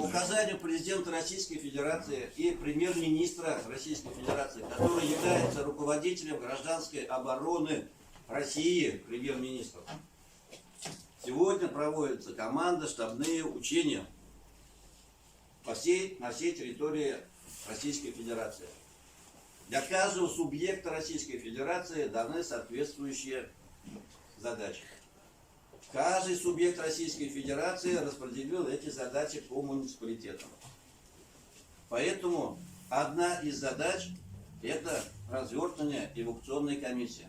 указанию президента Российской Федерации и премьер-министра Российской Федерации, который является руководителем гражданской обороны России, премьер-министр. Сегодня проводятся командно-штабные учения на всей территории Российской Федерации. Для каждого субъекта Российской Федерации даны соответствующие задачи. Каждый субъект Российской Федерации распределил эти задачи по муниципалитетам. Поэтому одна из задач – это развертывание эвакуационной комиссии.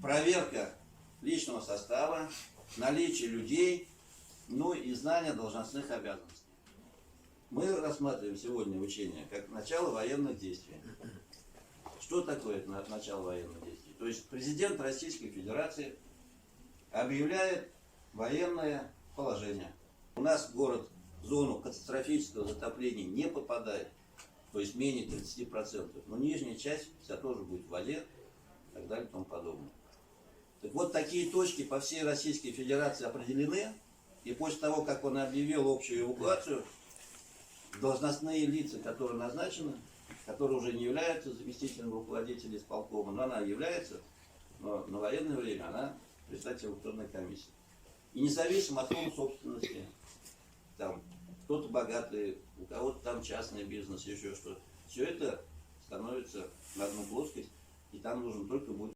Проверка личного состава, наличие людей, ну и знание должностных обязанностей. Мы рассматриваем сегодня учение как начало военных действий. Что такое начало военных действий? То есть президент Российской Федерации объявляет военное положение. У нас город в зону катастрофического затопления не попадает, то есть менее 30%. Но нижняя часть вся тоже будет в воде и так далее и тому подобное. Так вот, такие точки по всей Российской Федерации определены, и после того, как он объявил общую эвакуацию, должностные лица, которые назначены, которые уже не являются заместителем руководителя исполкома, но она является, но на военное время она председатель эвакуационной комиссии. И независимо от формы собственности, там кто-то богатый, у кого-то там частный бизнес, еще что-то, все это становится на одну плоскость, и там нужно только будет